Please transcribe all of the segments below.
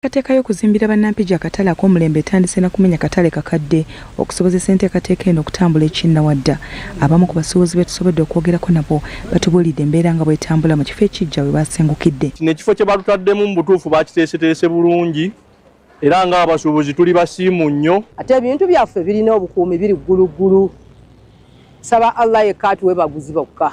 Kateekayo okuzimbira bannampigi akatale ak'omulembe etandise na kumenya katale kakadde okusobozesa enteekateeka eno okutambula ekinnawadda. Abamu ku basuubuzi be tusobodde okwogerako nabo batubuulidde embeera nga bw'etambula mu kifo ekijja we baasengukidde. Kino ekifo kye batutaddemu mu butuufu bakiteeseteese bulungi era ng'abasuubuzi tuli basiimu nnyo. Ate ebintu byaffe birina obukuumi biri gguluggulu. Saba Allah yekka atuwe baguzi bokka.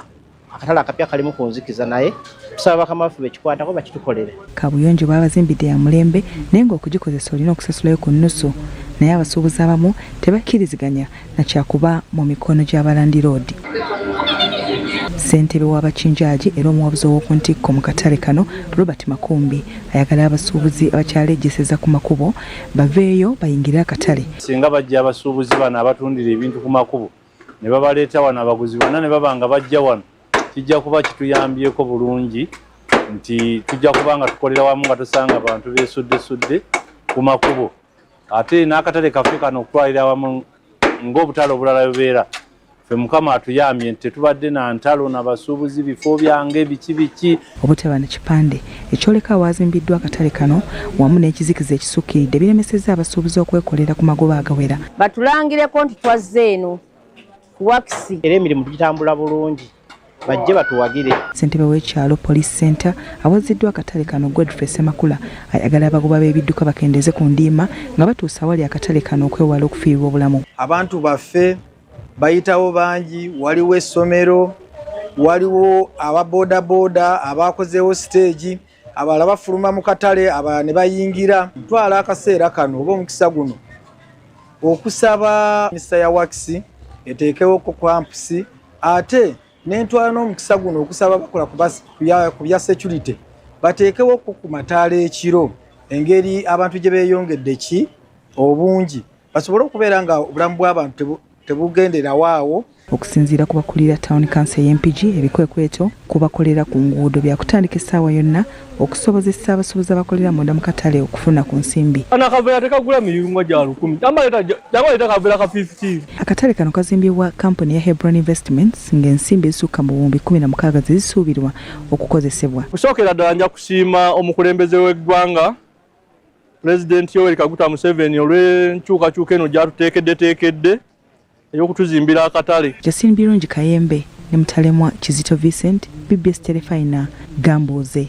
Akatale akapya kalimu kunzikiza naye tusaba bakama baffe bekikwatako bakitukolere. Kaabuyonjo baabazimbidde ya mulembe naye ng'okugikozesa olina okusasulayo ku nnusu, naye abasuubuzi abamu tebakkiriziganya na kyakuba mu mikono gy'abalandiroodi. Ssentebe w'abakinjaaji era omuwabuzi ow'oku ntikko mu katale kano Robert Makumbi ayagala abasuubuzi abakyaleegeseza ku makubo baveeyo bayingire akatale. Singa bajja abasuubuzi bano abatundira ebintu ku makubo ne babaleeta wano abaguzi bonna ne baba nga bajja wano, kijja kuba kituyambyeko bulungi nti tujja kuba nga tukolera wamu nga tusanga abantu beesudde ku makubo. Ate n'akatale kaffe kano okutwalira wamu ng'obutale obulala bubeera. Ffe Mukama atuyambye nti tetubadde na ntalo n'abasuubuzi bifo byange biki. Obutaba na kipande ekyoleka awazimbiddwa akatale kano wamu n'ekizikiza ekisukkiridde biremesezza abasuubuzi okwekolera ku magoba agawera. Batulangireko nti twazze eno ku wakisi. Era emirimu gitambula bulungi. Bajje batuwagire. Ssentebe w'ekyalo Police Center awaziddwa akatale kano Godfrey Semakula ayagala abagoba b'ebidduka bakendeeze ku ndiima nga batuusa awali akatale kano okwewala okufiirwa obulamu. Abantu baffe bayitawo bangi, waliwo essomero, waliwo ababodaboda abakozeewo stage, abalala bafuluma mu katale, abalala ne bayingira. Twala akaseera kano oba omukisa guno okusaba minisita ya wakisi eteekewo ku kampusi, ate n'entwala n'omukisa guno okusaba bakola ku bya security bateekewo ku mataala ekiro engeri abantu gye beeyongedde obungi basobole okubeera nga obulamu bw'abantu tebugendera waawo. Okusinziira ku bakulira Town Council y'empigi ebikwekweto kubakolera ku nguudo bya kutandika essaawa yonna okusobozesa abasuubuzi abakolera munda mu katale okufuna ku nsimbi. Akaveera tekagula miringo gya 10, jamaleeta kaveera ka 50. Akatale kano kazimbibwa kampuni ya Hebron Investments ng'ensimbi ezisukka mu 16,000 zisuubirwa okukozesebwa. Kusookera ddala nja kusiima omukulembeze w'eggwanga Pulezidenti Yoweri Kaguta Museveni olw'enkyukakyuka eno gy'atuteekedde ey'okutuzimbira akatale. Jasine Birungi Kayembe ne Mutalemwa Kizito Vincent, BBS Telefina, Gambuuze.